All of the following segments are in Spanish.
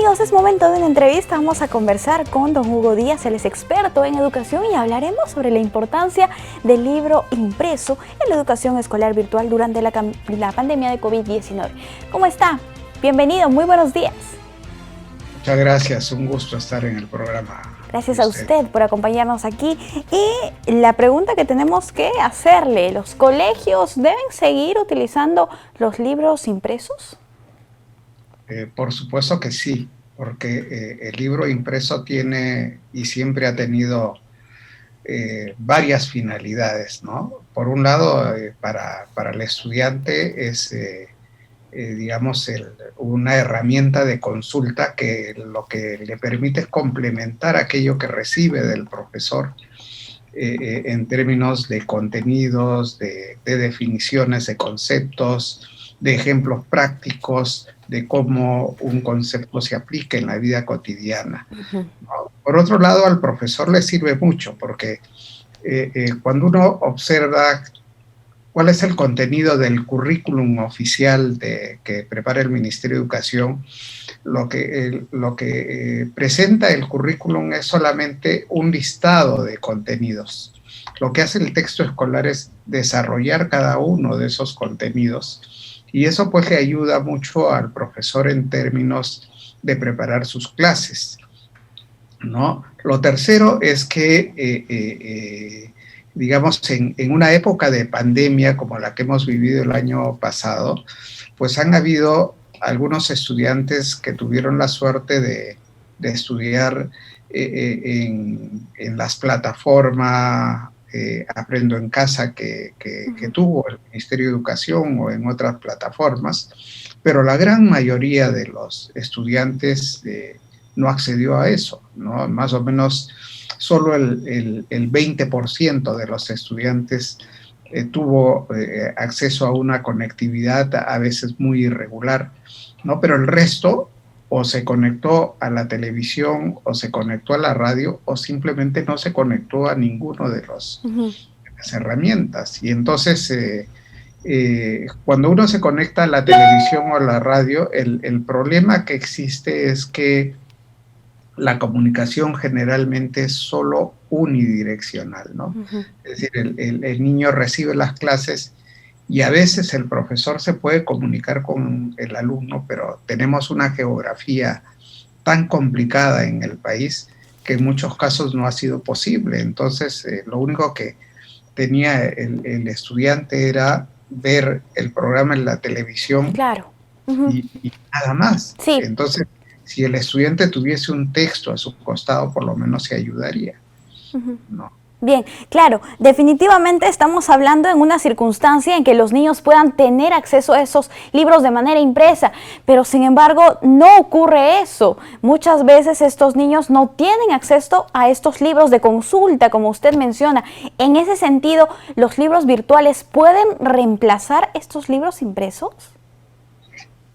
amigos, es momento de una entrevista. Vamos a conversar con don Hugo Díaz, él es experto en educación y hablaremos sobre la importancia del libro impreso en la educación escolar virtual durante la pandemia de COVID-19. ¿Cómo está? Bienvenido, muy buenos días. Muchas gracias, un gusto estar en el programa. Gracias a usted por acompañarnos aquí. Y la pregunta que tenemos que hacerle, ¿los colegios deben seguir utilizando los libros impresos? Por supuesto que sí, porque el libro impreso tiene y siempre ha tenido varias finalidades, ¿no? Por un lado, para el estudiante es, digamos, una herramienta de consulta que lo que le permite es complementar aquello que recibe del profesor en términos de contenidos, de definiciones de conceptos, de ejemplos prácticos, de cómo un concepto se aplica en la vida cotidiana. Uh-huh. Por otro lado, al profesor le sirve mucho porque cuando uno observa cuál es el contenido del currículum oficial que prepara el Ministerio de Educación, lo que presenta el currículum es solamente un listado de contenidos. Lo que hace el texto escolar es desarrollar cada uno de esos contenidos y eso pues le ayuda mucho al profesor en términos de preparar sus clases, ¿no? Lo tercero es que digamos, en una época de pandemia como la que hemos vivido el año pasado, pues han habido algunos estudiantes que tuvieron la suerte de estudiar en las plataformas Aprendo en Casa que tuvo el Ministerio de Educación o en otras plataformas, pero la gran mayoría de los estudiantes no accedió a eso, ¿no? Más o menos solo el 20% de los estudiantes tuvo acceso a una conectividad a veces muy irregular, ¿no? Pero el resto o se conectó a la televisión o se conectó a la radio o simplemente no se conectó a ninguno de las herramientas. Y entonces cuando uno se conecta a la televisión o a la radio, el problema que existe es que la comunicación generalmente es solo unidireccional, ¿no? Uh-huh. Es decir, el niño recibe las clases y a veces el profesor se puede comunicar con el alumno, pero tenemos una geografía tan complicada en el país que en muchos casos no ha sido posible. Entonces, lo único que tenía el estudiante era ver el programa en la televisión. Claro. Uh-huh. y nada más. Sí. Entonces, si el estudiante tuviese un texto a su costado, por lo menos se ayudaría, ¿no? Bien, claro, definitivamente estamos hablando en una circunstancia en que los niños puedan tener acceso a esos libros de manera impresa, pero sin embargo no ocurre eso. Muchas veces estos niños no tienen acceso a estos libros de consulta, como usted menciona. En ese sentido, ¿los libros virtuales pueden reemplazar estos libros impresos?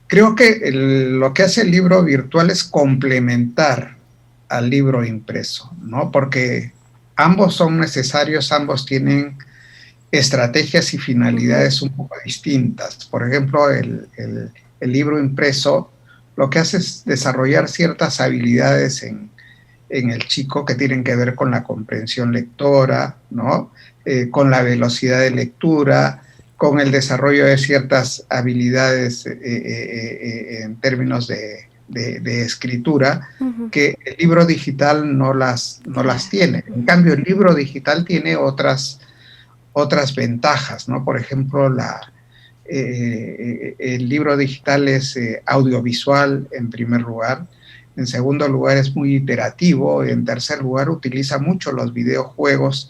Creo que lo que hace el libro virtual es complementar al libro impreso, ¿no? Porque ambos son necesarios, ambos tienen estrategias y finalidades un poco distintas. Por ejemplo, el libro impreso lo que hace es desarrollar ciertas habilidades en el chico que tienen que ver con la comprensión lectora, ¿no? Con la velocidad de lectura, con el desarrollo de ciertas habilidades en términos de escritura, uh-huh, que el libro digital no las tiene. En cambio, el libro digital tiene otras ventajas, ¿no? Por ejemplo, el libro digital es audiovisual en primer lugar, en segundo lugar es muy iterativo, en tercer lugar utiliza mucho los videojuegos,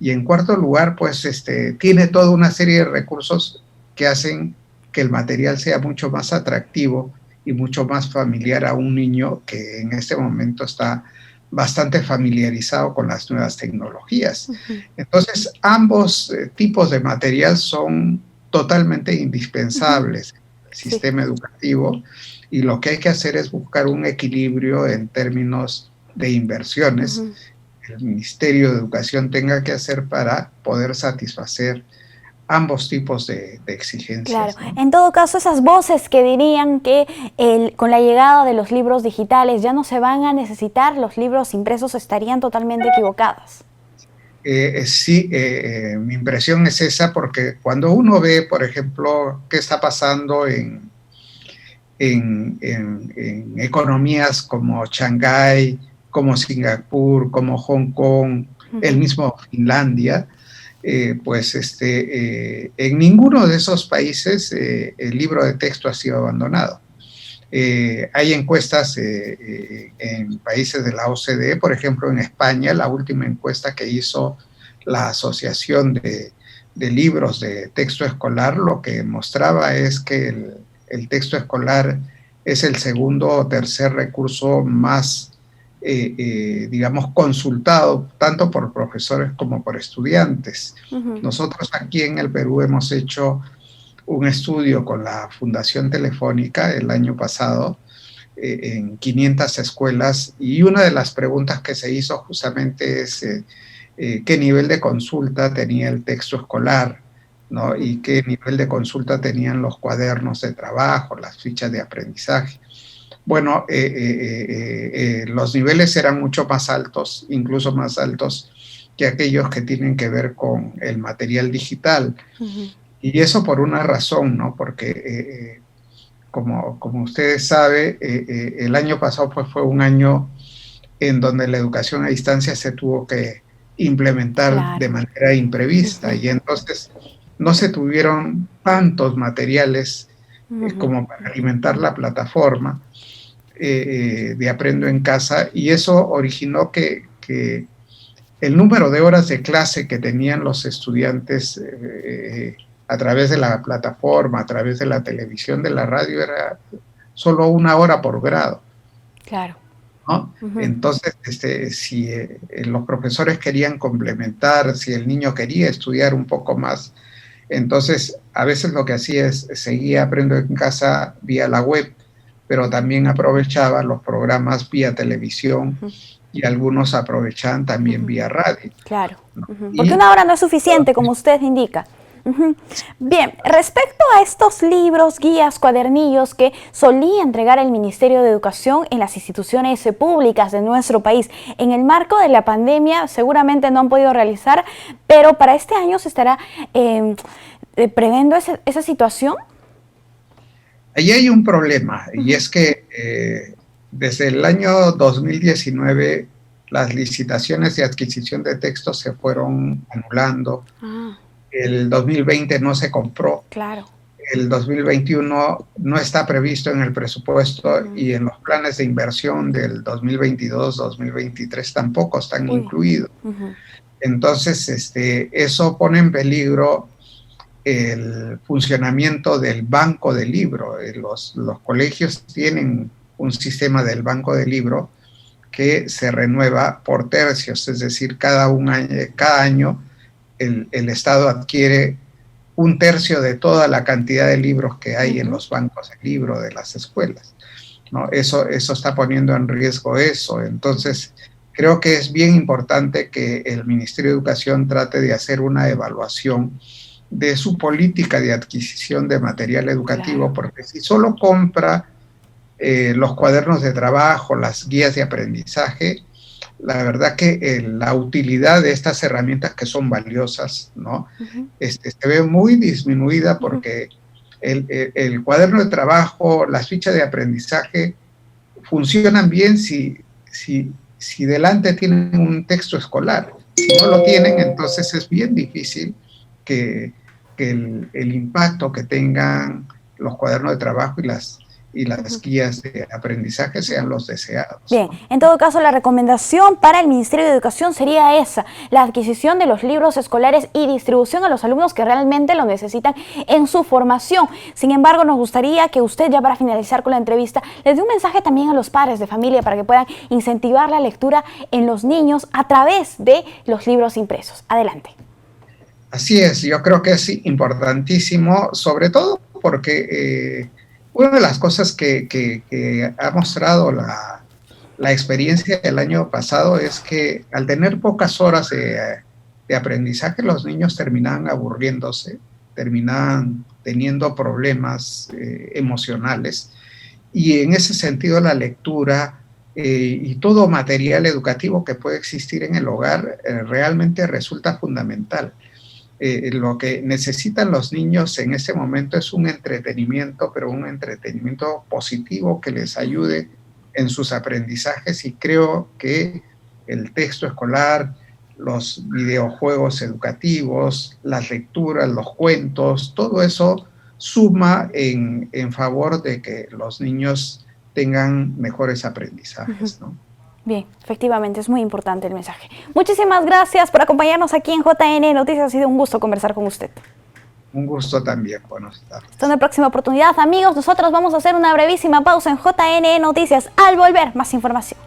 y en cuarto lugar, pues tiene toda una serie de recursos que hacen que el material sea mucho más atractivo y mucho más familiar a un niño que en este momento está bastante familiarizado con las nuevas tecnologías. Uh-huh. Entonces, ambos tipos de material son totalmente indispensables en el sistema educativo, y lo que hay que hacer es buscar un equilibrio en términos de inversiones. Uh-huh. El Ministerio de Educación tenga que hacer para poder satisfacer ambos tipos de Claro, exigencias, ¿no? en todo caso, esas voces que dirían que con la llegada de los libros digitales ya no se van a necesitar los libros impresos estarían totalmente equivocadas. Sí, mi impresión es esa porque cuando uno ve, por ejemplo, qué está pasando en economías como Shanghái, como Singapur, como Hong Kong, el mismo Finlandia, en ninguno de esos países el libro de texto ha sido abandonado. Hay encuestas en países de la OCDE, por ejemplo, en España, la última encuesta que hizo la Asociación de Libros de Texto Escolar, lo que mostraba es que el texto escolar es el segundo o tercer recurso más, digamos, consultado tanto por profesores como por estudiantes. Nosotros aquí en el Perú hemos hecho un estudio con la Fundación Telefónica el año pasado en 500 escuelas y una de las preguntas que se hizo justamente es qué nivel de consulta tenía el texto escolar, ¿no? Y qué nivel de consulta tenían los cuadernos de trabajo, las fichas de aprendizaje. Bueno, los niveles eran mucho más altos, incluso más altos que aquellos que tienen que ver con el material digital. Y eso por una razón, ¿no? Porque, como ustedes saben, el año pasado pues, fue un año en donde la educación a distancia se tuvo que implementar de manera imprevista y entonces no se tuvieron tantos materiales como para alimentar la plataforma de Aprendo en Casa y eso originó que el número de horas de clase que tenían los estudiantes a través de la plataforma, a través de la televisión, de la radio, era solo 1 hora por grado. Claro. ¿No? Entonces, si los profesores querían complementar, si el niño quería estudiar un poco más, entonces a veces lo que hacía es seguía Aprendo en Casa vía la web, pero también aprovechaba los programas vía televisión y algunos aprovechaban también vía radio. Claro, porque 1 hora no es suficiente, como usted indica. Bien, respecto a estos libros, guías, cuadernillos que solía entregar el Ministerio de Educación en las instituciones públicas de nuestro país, en el marco de la pandemia seguramente no han podido realizar, pero para este año se estará previendo esa situación. Ahí hay un problema, y es que desde el año 2019 las licitaciones de adquisición de textos se fueron anulando. El 2020 no se compró. Claro. El 2021 no está previsto en el presupuesto y en los planes de inversión del 2022-2023 tampoco están incluidos. Entonces, eso pone en peligro el funcionamiento del banco de libro. Los colegios tienen un sistema del banco de libro que se renueva por tercios, es decir, cada año el Estado adquiere 1/3 de toda la cantidad de libros que hay en los bancos de libro de las escuelas, ¿no? Eso está poniendo en riesgo eso. Entonces, creo que es bien importante que el Ministerio de Educación trate de hacer una evaluación de su política de adquisición de material educativo, porque si solo compra los cuadernos de trabajo, las guías de aprendizaje, la verdad que la utilidad de estas herramientas que son valiosas, ¿no? Se ve muy disminuida porque el cuaderno de trabajo, las fichas de aprendizaje funcionan bien si delante tienen un texto escolar. Si no lo tienen, entonces es bien difícil que el impacto que tengan los cuadernos de trabajo y las guías de aprendizaje sean los deseados. Bien, en todo caso la recomendación para el Ministerio de Educación sería esa, la adquisición de los libros escolares y distribución a los alumnos que realmente lo necesitan en su formación. Sin embargo, nos gustaría que usted, ya para finalizar con la entrevista, les dé un mensaje también a los padres de familia para que puedan incentivar la lectura en los niños a través de los libros impresos. Adelante. Así es, yo creo que es importantísimo, sobre todo porque una de las cosas que ha mostrado la experiencia del año pasado es que al tener pocas horas de aprendizaje, los niños terminaban aburriéndose terminaban teniendo problemas emocionales. Y en ese sentido la lectura y todo material educativo que puede existir en el hogar realmente resulta fundamental. Lo que necesitan los niños en ese momento es un entretenimiento, pero un entretenimiento positivo que les ayude en sus aprendizajes, y creo que el texto escolar, los videojuegos educativos, las lecturas, los cuentos, todo eso suma en favor de que los niños tengan mejores aprendizajes, ¿no? Bien, efectivamente, es muy importante el mensaje. Muchísimas gracias por acompañarnos aquí en JN Noticias. Ha sido un gusto conversar con usted. Un gusto también. Buenas tardes. Hasta una próxima oportunidad, amigos. Nosotros vamos a hacer una brevísima pausa en JN Noticias. Al volver, más información.